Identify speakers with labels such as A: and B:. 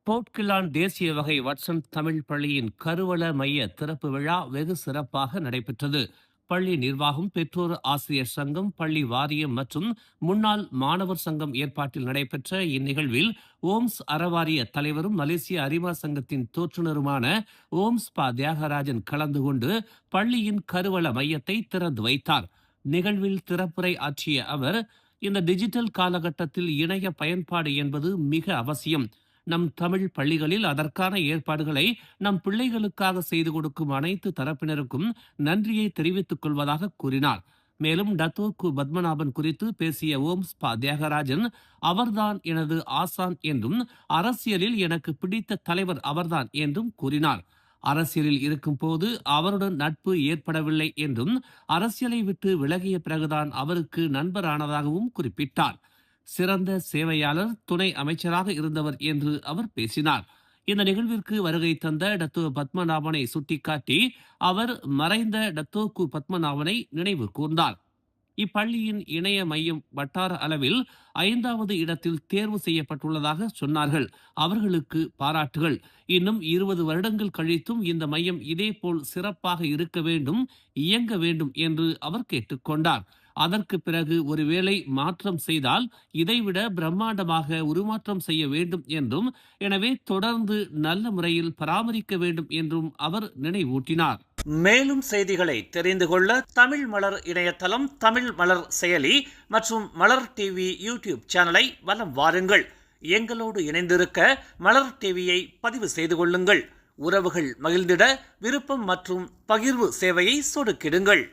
A: போர்ட்கிலான் தேசிய வகை வட்சன் தமிழ் பள்ளியின் கருவள மைய திறப்பு விழா வெகு சிறப்பாக நடைபெற்றது. பள்ளி நிர்வாகம், பெற்றோர் ஆசிரியர் சங்கம், பள்ளி வாரியம் மற்றும் முன்னாள் மாணவர் சங்கம் ஏற்பாட்டில் நடைபெற்ற இந்நிகழ்வில் ஓம்ஸ் அறவாரிய தலைவரும் மலேசிய அறிவா சங்கத்தின் தோற்றுநருமான ஓம்ஸ் பா தியாகராஜன் கலந்து கொண்டு பள்ளியின் கருவள மையத்தை திறந்து வைத்தார். நிகழ்வில் திறப்புரை ஆற்றிய அவர், இந்த டிஜிட்டல் காலகட்டத்தில் இணைய பயன்பாடு என்பது மிக அவசியம். நம் தமிழ் பள்ளிகளில் அதற்கான ஏற்பாடுகளை நம் பிள்ளைகளுக்காக செய்து கொடுக்கும் அனைத்து தரப்பினருக்கும் நன்றியை தெரிவித்துக் கொள்வதாக கூறினார். மேலும் டத்தோக்கு பத்மநாபன் குறித்து பேசிய ஓம்ஸ் பா தியாகராஜன், அவர்தான் எனது ஆசான் என்றும் அரசியலில் எனக்கு பிடித்த தலைவர் அவர்தான் என்றும் கூறினார். அரசியலில் இருக்கும் போது அவருடன் நட்பு ஏற்படவில்லை என்றும் அரசியலை விட்டு விலகிய பிறகுதான் அவருக்கு நண்பரானதாகவும் குறிப்பிட்டார். சிறந்த சேவையாளர், துணை அமைச்சராக இருந்தவர் என்று அவர் பேசினார். இந்த நிகழ்விற்கு வருகை தந்த டத்தோ பத்மநாபனை சுட்டிக்காட்டி அவர் மறைந்த டத்தோக்கு பத்மநாபனை நினைவு கூர்ந்தார். இப்பள்ளியின் இணைய மையம் வட்டார அளவில் 5வது இடத்தில் தேர்வு செய்யப்பட்டுள்ளதாக சொன்னார்கள். அவர்களுக்கு பாராட்டுகள். இன்னும் 20 வருடங்கள் கழித்தும் இந்த மையம் இதேபோல் சிறப்பாக இருக்க வேண்டும், இயங்க வேண்டும் என்று அவர் கேட்டுக்கொண்டார். அதற்கு பிறகு ஒருவேளை மாற்றம் செய்தால் இதைவிட பிரம்மாண்டமாக உருமாற்றம் செய்ய வேண்டும் என்றும், எனவே தொடர்ந்து நல்ல முறையில் பராமரிக்க வேண்டும் என்றும் அவர் நினைவூட்டினார். மேலும் செய்திகளை தெரிந்து கொள்ள தமிழ் மலர் இணையதளம், தமிழ் மலர் செயலி மற்றும் மலர் டிவி யூடியூப் சேனலை வலம் வாருங்கள். எங்களோடு இணைந்திருக்க மலர் டிவியை பதிவு செய்து கொள்ளுங்கள். உறவுகள் மகிழ்ந்திட விருப்பம் மற்றும் பகிர்வு சேவையை சொடுக்கிடுங்கள்.